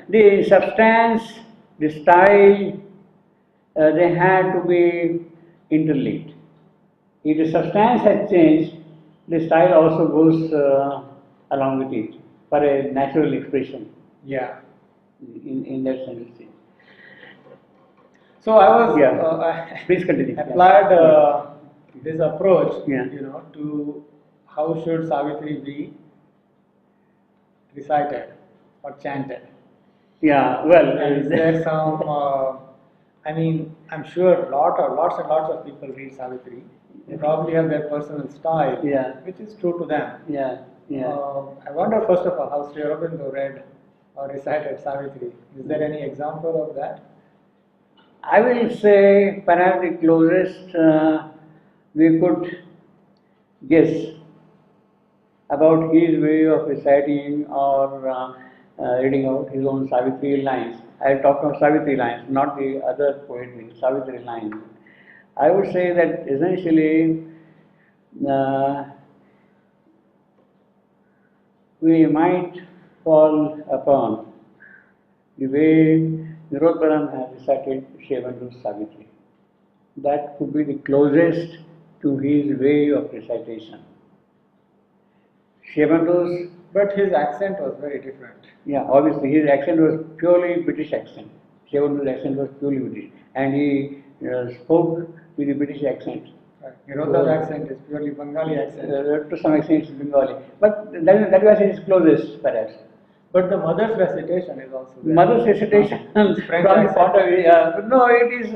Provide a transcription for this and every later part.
the substance, the style, they had to be interlinked. If the substance has changed, the style also goes along with it for a natural expression Yeah. in that sense. So I was Yeah. Please continue. applied this approach, Yeah. to how should Savitri be recited or chanted. Yeah, well, And is there some? I mean, I'm sure lots and lots of people read Savitri. They probably have their personal style, Yeah. which is true to them. yeah, yeah. I wonder first of all how Sri Aurobindo read or recited Savitri. Is there any example of that? I will say perhaps the closest we could guess about his way of reciting or reading out his own Savitri lines. I will talk of Savitri lines, not the other poetry, Savitri lines. I would say that essentially uh, we might fall upon the way Nirodharan has recited Shivandu's Savitri. That could be the closest to his way of recitation. Shivandu's, But his accent was very different. yeah, obviously his accent was purely British accent. Shivandu's accent was purely British, and he spoke with a British accent. Right. Nirodha's accent is purely Bengali accent. To some extent, it's Bengali, but that was his closest, perhaps. But the mother's recitation is also there. Mother's recitation from the French point of view, no, it is,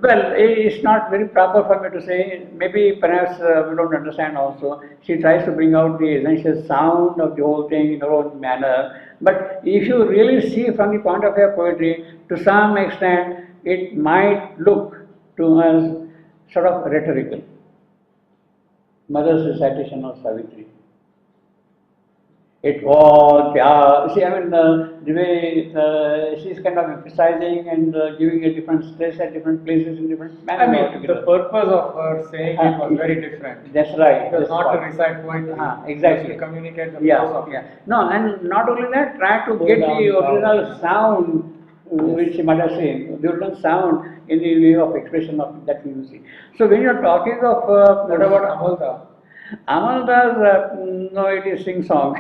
well, it's not very proper for me to say, maybe perhaps we don't understand also. She tries to bring out the essential sound of the whole thing in her own manner, but if you really see from the point of view of poetry, to some extent, it might look to us sort of rhetorical. Mother's recitation of Savitri. It was, yeah, see, I mean, the way she's kind of emphasizing and giving a different stress at different places in different I manners mean, altogether. the purpose of her saying it was very different. That's right. It was that's not to right. recite poetry. Exactly. It was to communicate the Yeah, philosophy. yeah. No, and not only that, try to Go get down, the down. original sound which Mother said, the original sound in the way of expression of that music. So when you're talking of What about Amalda? Amalda's, no, it is sing song.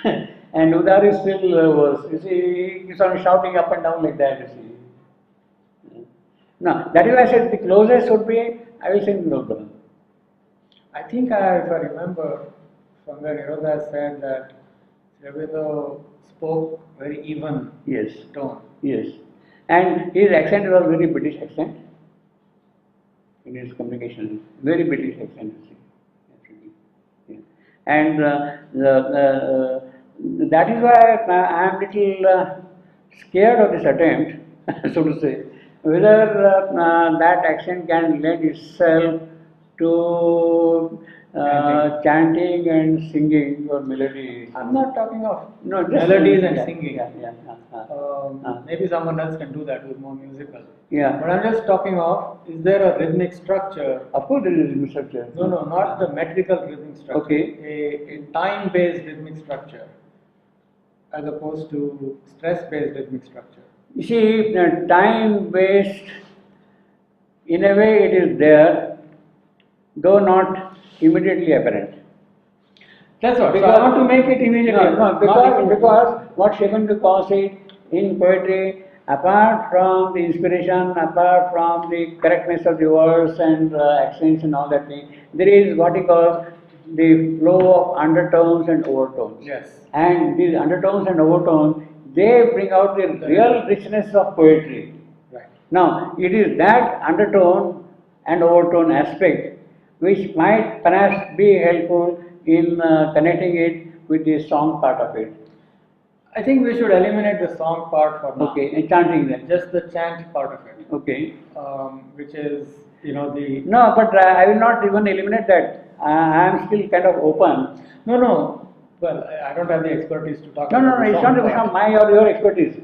And Udar is still worse. You see, he's on shouting up and down like that, you see. Now, that is why I said the closest would be, I will sing Nirodharan. I think if I remember, somewhere Nirodha said that Sri spoke very even Yes, tone. yes. And his accent was very British accent in his communication. Very British accent, you see. Actually. Yeah. And that is why I am little scared of this attempt, so to say, whether that accent can lend itself to chanting and singing or melody. I'm not talking of No, just melodies and yeah, singing. Yeah. Maybe someone else can do that who's more musical. Yeah. But I'm just talking of, is there a rhythmic structure? Of course, there is rhythmic structure. No, not the metrical rhythmic structure. Okay. A time-based rhythmic structure, as opposed to stress-based rhythmic structure. You see, time-based, in a way, it is there, though not immediately apparent. That's what. Because So I want to make it immediately. No, because what Shivandu calls it in poetry, apart from the inspiration, apart from the correctness of the words and accents and all that thing, there is what he calls the flow of undertones and overtones. Yes. And these undertones and overtones, they bring out the real richness of poetry. Right. Now, it is that undertone and overtone aspect which might perhaps be helpful in connecting it with the song part of it. I think we should eliminate the song part for now. Okay, and chanting then. Just the chant part of it, Okay. which is, the. No, but I will not even eliminate that. I am still kind of open. No. Well, I don't have the expertise to talk No, about the it's song not part. my or your expertise.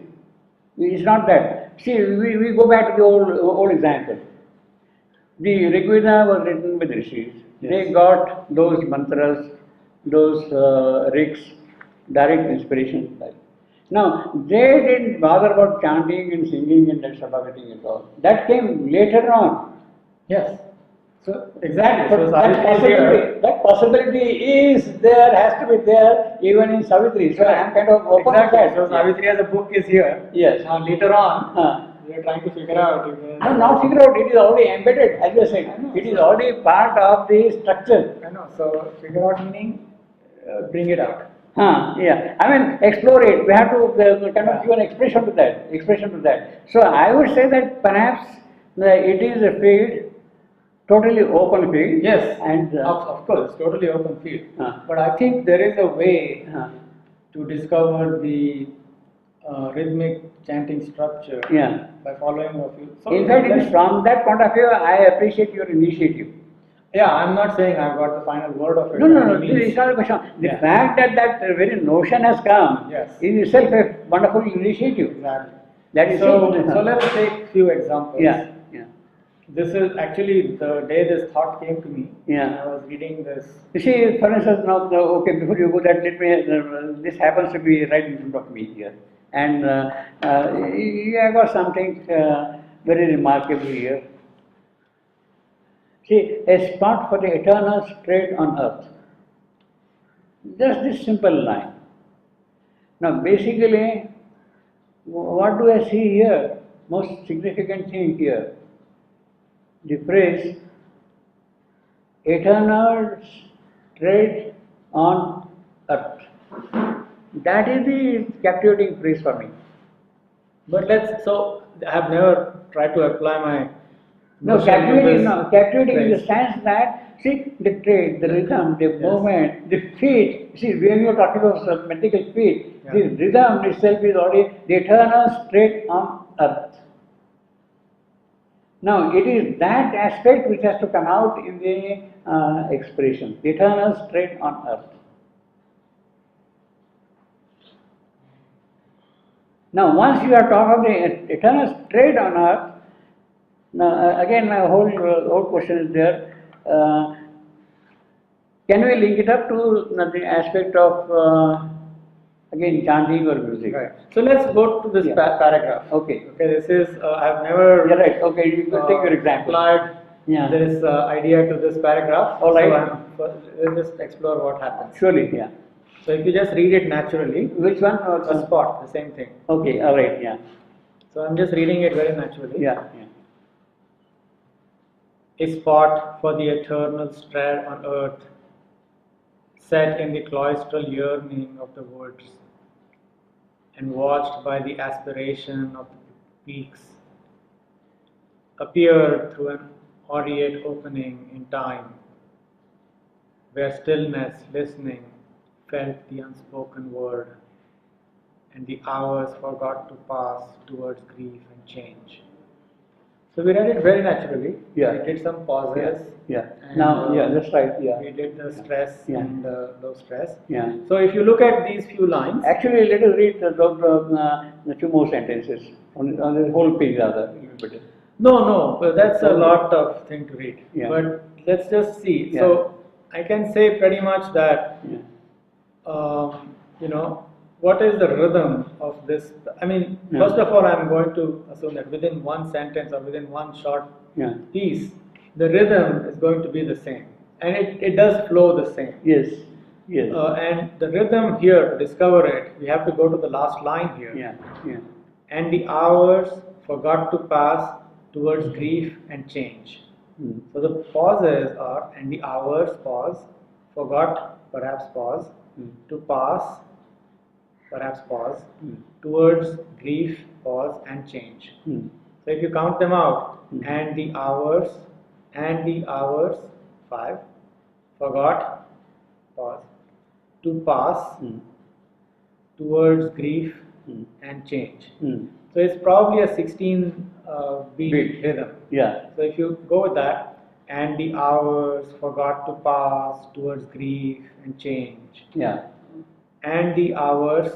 It's not that. See, we go back to the old example. The Rigveda was written with rishis. Yes. They got those mantras, those rigs, direct inspiration. Now, they didn't bother about chanting and singing and that sort of thing at all. That came later on. Yes. So exactly. But So Savitri is here. that possibility is there, has to be there even in Savitri. So I am kind of open to Exactly. that. So Savitri as a book is here. Yes. Now later on, Huh. we are trying to figure out if I have not figured out, it is already embedded, as you said. It is already part of the structure. I know. So figure out meaning, bring it out. Yeah. I mean, explore it. We have to kind of give an expression to that. So I would say that perhaps it is a field, totally open field. Yes. And Of course, totally open field. Huh. But I think there is a way uh, to discover the rhythmic chanting structure yeah. by following a few. So In fact, it let's- is from that point of view, I appreciate your initiative. Yeah, I'm not saying I've got the final word of it. No, by any this means. is not a question. The Yeah. fact that that very notion has come Yes. is itself a wonderful initiative. Exactly. That is So, it. so let's take few examples. Yeah, yeah. This is actually the day this thought came to me. Yeah. I was reading this. You see, for instance, now, okay, before you go that, let me, this happens to be right in front of me here. And I got something very remarkable here. See, a spot for the eternal straight on earth. Just this simple line. Now, basically, what do I see here? Most significant thing here. The phrase, eternal straight on earth. That is the captivating phrase for me. But so I have never tried to apply my. No, notion to this captivating in the phrase. sense that, see, the trade, the rhythm, the movement, the feet, see, when you are talking about mathematical feet, Yeah. the rhythm itself is already the eternal straight on earth. Now, it is that aspect which has to come out in the expression, the eternal straight on earth. Now, once you are talking of the eternal straight on earth, now again my whole question is there. Can we link it up to the aspect of again chanting or music? Right. So let's go to this Yeah. paragraph. Okay. Okay. This is I've never. You're right. Okay, you can take your example. Applied Yeah. this idea to this paragraph. All right. So let's just explore what happens. Surely, yeah. So if you just read it naturally, Which one? a spot, the same thing. Okay, all right, yeah. So I'm just reading it very naturally. Yeah, yeah. A spot for the eternal strad on earth, set in the cloistral yearning of the woods, and watched by the aspiration of the peaks, appeared through an aureate opening in time, where stillness, listening, felt the unspoken word, and the hours forgot to pass towards grief and change. So we read it very naturally. Yeah. We did some pauses. Yeah. And, Now, yeah, that's right, yeah. We did the stress Yeah. and low stress. Yeah. So if you look at these few lines, Actually, let us read the two more sentences on the whole page rather. a little bit. no, but that's a lot of thing to read. Yeah. But let's just see. Yeah. So I can say pretty much that, Yeah. what is the rhythm of this? I mean, Yeah. first of all, I'm going to assume that within one sentence or within one short Yeah. piece, the rhythm is going to be the same. And it does flow the same. Yes. Yes. And the rhythm here, to discover it, we have to go to the last line here. Yeah. Yeah. And the hours forgot to pass towards grief and change. Mm. So the pauses are, and the hours pause, forgot, perhaps pause, to pass, perhaps pause, towards grief, pause, and change. Mm. So if you count them out, Mm. and the hours, 5, forgot, pause, to pass, Mm. towards grief, Mm. and change. Mm. So it's probably a 16 beat Beat. rhythm. Yeah. So if you go with that, and the hours forgot to pass towards grief and change, Yeah. and the hours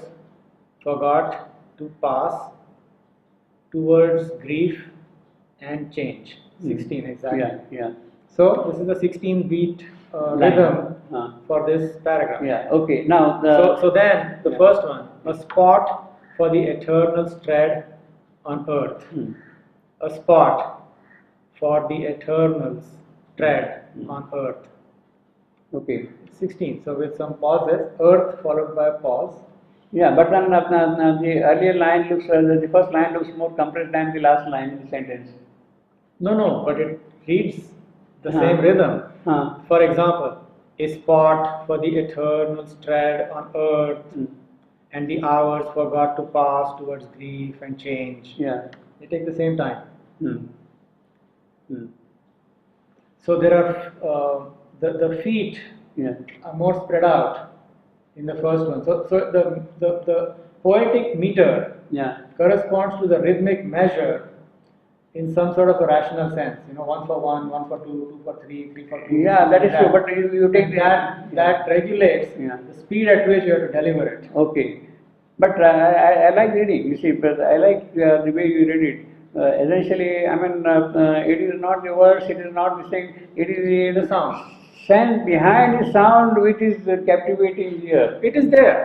forgot to pass towards grief and change. 16 exactly. Yeah. Yeah. So this is the 16 beat Line. rhythm for this paragraph. Yeah. Okay. Now the. So then the Yeah. first one, a spot for the eternal tread on earth. Hmm. A spot for the eternal tread on earth. Okay. 16. So with some pauses, earth followed by a pause. Yeah, but then the earlier line looks, the first line looks more compressed than the last line in the sentence. No, but it reads the Huh. same rhythm. Huh. For example, a spot for the eternal tread on earth, Hmm. and the hours forgot to pass towards grief and change. Yeah. They take the same time. Hmm. Hmm. So there are the feet Yeah. are more spread out in the first one. So the poetic meter Yeah. corresponds to the rhythmic measure in some sort of a rational sense. You know, 1 for 1, 1 for 2, 2 for 3, 3 for 2. Yeah, that is true. But you take And that regulates Yeah. the speed at which you have to deliver it. Okay. But I like reading, you see, but I like the way you read it. Essentially, I mean, it is not the words, it is not the thing, it is The sound. sense behind the sound which is captivating here. It is there.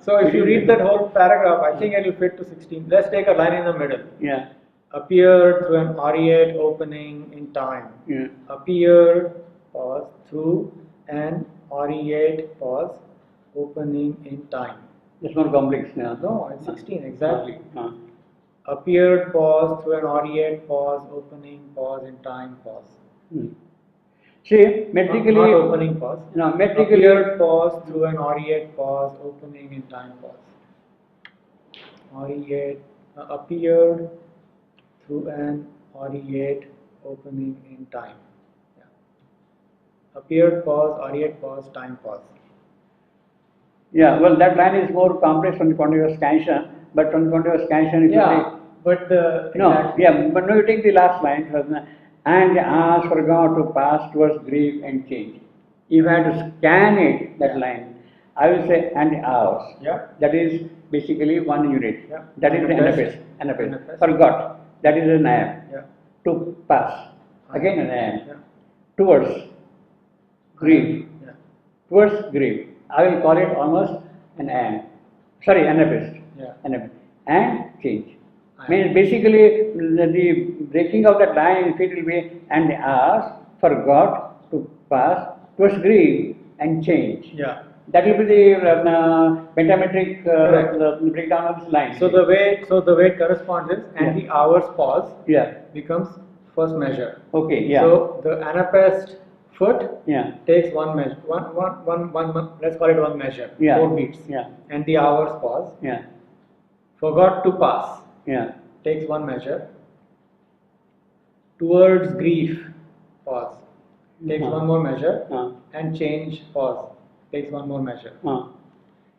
So if It you is read there. that whole paragraph, I think it will fit to 16. Let's take a line in the middle. Yeah, Appeared through an aureate opening in time. yeah. Appeared, pause, through an aureate, pause, opening in time. It's more complex now. No, it's 16, exactly. Uh, Appeared, pause, through an aureate, pause, opening, pause, in time, pause. hmm. See, metrically. Not opening, pause. No, metrically. Appeared, pause, through an aureate, pause, opening, in time, pause. Aureate, appeared through an aureate, opening, in time. Yeah. Appeared, pause, aureate, pause, time, pause. Yeah, well, that line is more complex from the point of view of scansion, but from the point of view of scansion, if you Yeah, take. but No, exactly. yeah, but no, you take the last line, and the hours forgot to pass towards grief and change. If I had to scan it, that Yeah. line, I will say, and the hours. Yeah. That is basically 1 unit. Yeah. That is the Anapest. anapest. Anapest. Forgot. That is an am. Yeah. To pass. Again an am. Yeah. Towards grief. Yeah. Towards grief. I will call it almost an am. Sorry, anapest. Yeah. Anapest. And change. I- Means basically the breaking of that line, if it will be, and the hours forgot to pass towards grief and change. Yeah. That will be the pentametric Correct. the breakdown of this line. So the way it corresponds is, and the hours pause Yeah. becomes first measure. Okay. Yeah. So the anapest foot Yeah. takes one measure, one, let's call it one measure, Yeah. 4 beats. Yeah. And the hours pause. Yeah. Forgot to pass Yeah. takes one measure. Towards grief, pause, takes one more measure. And change, pause, takes one more measure.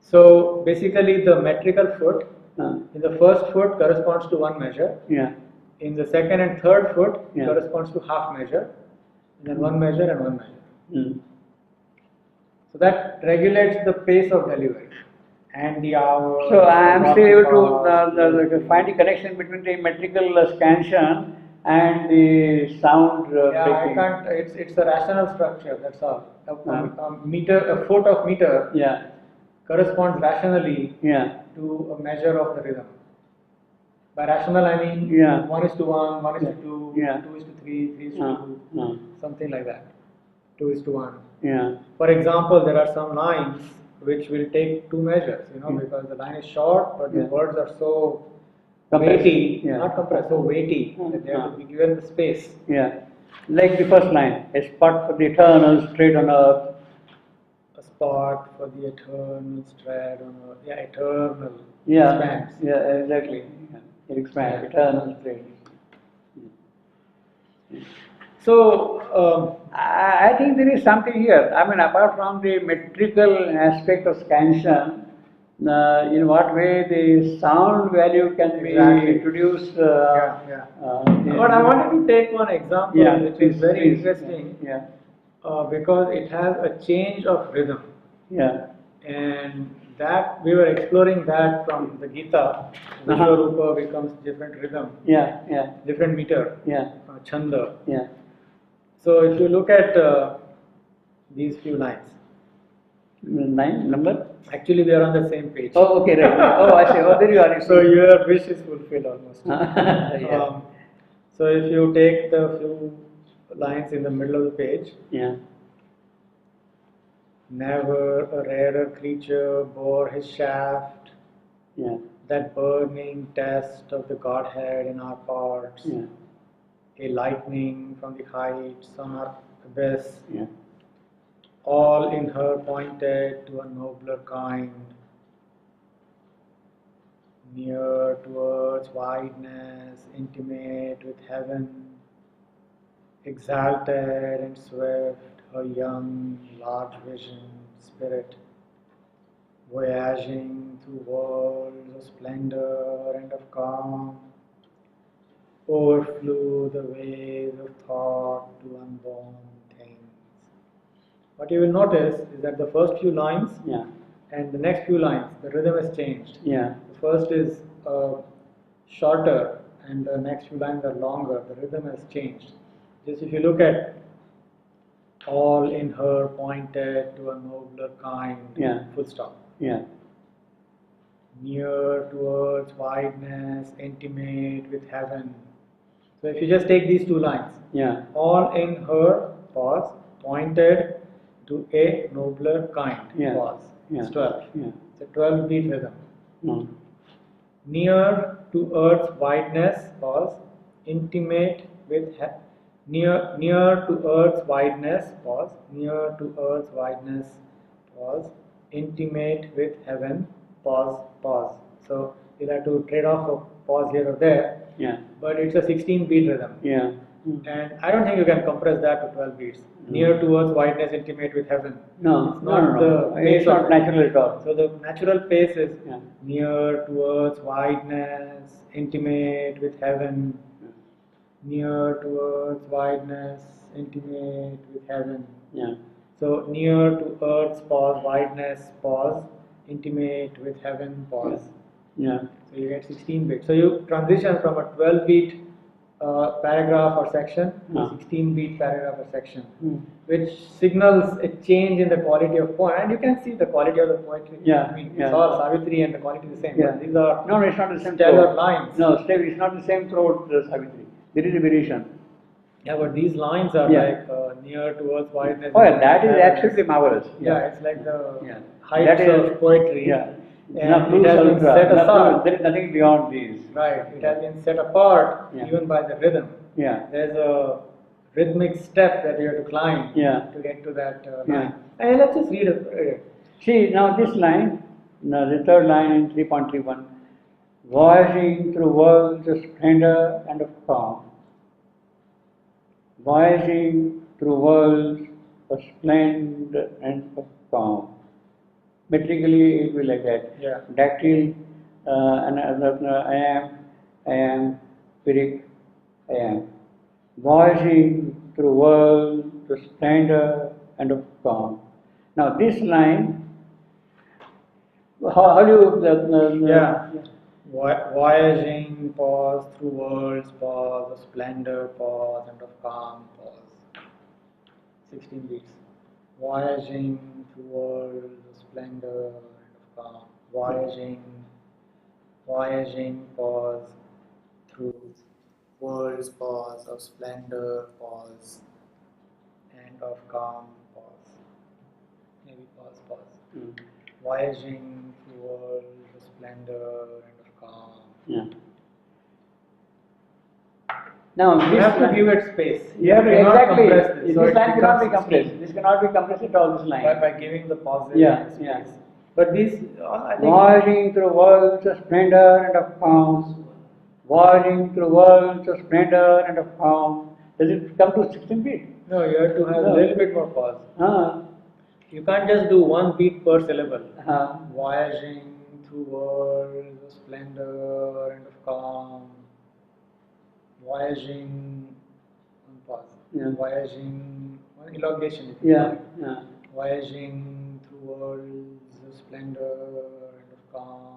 So basically the metrical foot in the first foot corresponds to one measure. Yeah. In the second and third foot Yeah. corresponds to half measure. And then one measure and one measure. Mm. So that regulates the pace of delivery and the hour. So I am still able to pause. find the connection between the metrical scansion and the sound Yeah, I breaking. can't. It's a rational structure. That's all. A foot of meter Yeah. corresponds rationally Yeah. to a measure of the rhythm. By rational, I mean Yeah. 1:1, 1:2, Yeah. 2:3, 3:2, something like that. 2:1. Yeah. For example, there are some lines which will take two measures, because the line is short, but the Yeah. words are so Compressed. weighty, Yeah. not compressed, so weighty that they have to be given the space. Yeah. Like the first line, a spot for the eternal straight on earth. A spot for the eternal strand on earth. Yeah, eternal Yeah. expanse. Yeah, exactly. Yeah. It expands, Yeah. eternal straight. So, I think there is something here. I mean, apart from the metrical aspect of scansion, in what way the sound value can be Exactly. introduced. yeah. But I wanted to take one example Yeah, which is very please. interesting Yeah, because it has a change of rhythm. yeah, And that we were exploring that from the Gita. Vishwarupa becomes different rhythm, yeah, yeah, different meter, yeah, chanda. yeah. So if you look at these few lines, 9 number? Actually, we are on the same page. Oh, okay, right. Oh, I see. Oh, there you are. So your wish is fulfilled almost. Yeah. So if you take the few lines in the middle of the page, Yeah. never a rarer creature bore his shaft, Yeah. that burning test of the Godhead in our parts, Yeah. a lightning from the heights on our abyss, Yeah. all in her pointed to a nobler kind, near to earth's wideness, intimate with heaven, exalted and swift, her young, large vision, spirit, voyaging through worlds of splendor and of calm, overflew the waves of thought to unborn things. What you will notice is that the first few lines Yeah. and the next few lines, the rhythm has changed. Yeah. The first is shorter and the next few lines are longer. The rhythm has changed. Just if you look at all in her pointed to a nobler kind, Yeah. full stop. Yeah. Near to earth's wideness, intimate with heaven. So if you just take these two lines, Yeah. all in her, pause, pointed to a nobler kind, Yeah. pause. Yeah. It's 12. Yeah. It's a 12 beat rhythm. No. Near to earth's wideness, pause, intimate with near to earth's wideness, pause, near to earth's wideness, pause, intimate with heaven, pause, pause. So you'll have to trade off a pause here or there, Yeah. but it's a 16 beat rhythm. Yeah. And I don't think you can compress that to 12 beats. Near towards wideness, intimate with heaven. No. It's No. not No. No. the pace It's not of- natural at all. So the natural pace is Yeah. near towards wideness, intimate with heaven. Near towards wideness, intimate with heaven. Yeah. So near to earth's pause, wideness, pause, intimate with heaven, pause. Yeah. So you get 16 bits. So you transition from a 12 beat paragraph or section to a 16 beat paragraph or section, Hmm. which signals a change in the quality of poem. And you can see the quality of the poetry. Yeah, I mean, yeah. it's all Savitri and the quality is the same. Yeah. But these are No, it's not the same stellar throat. lines. No, it's not the same throat, Savitri. There is a variation. Yeah, but these lines are Yeah. like near towards wideness. Oh, yeah, that is intimate absolutely marvelous. Yeah, it's like the Yeah. heights That is- of poetry. Yeah. And Nothing it has been ultra. set aside. There is nothing beyond these. Right, it has been set apart Yeah. even by the rhythm. Yeah. There's a rhythmic step that you have to climb Yeah. to get to that Yeah. line. And let's just read it. See, now this line, now the third line in 3.31, voyaging through worlds of splendor and of calm. Voyaging through worlds of splendor and of calm. Metrically, it will be like that. Yeah. Dactyl, I am, Pyrrhic, I am. Voyaging through worlds of splendor and of calm. Now this line, how do you, Yeah. Voyaging, pause, through worlds, pause, of splendor, pause, and of calm, pause. 16 beats. Voyaging through worlds of splendor and of calm. Voyaging, pause, through worlds, pause, of splendor, pause, and of calm, pause. Maybe pause, pause. Mm. Voyaging through worlds of splendor and of calm. Yeah. Now You this have to line- give it space. You have to cannot exactly. compress this. This So it line cannot be becomes compressed. This cannot be compressed at all. This line. by giving the pauses Yeah, and space. yeah. But these, I think, Voyaging through worlds of splendor and of calm. Voyaging through worlds of splendor and of calm. Does it come to 16 beat? no, you have to have a No. little bit more pause. You can't just do one beat per syllable. Voyaging through worlds of splendor and of calm. Voyaging, one pause. Yeah. Voyaging, one elongation. If you Yeah, want. yeah. Voyaging through worlds of splendor and of calm.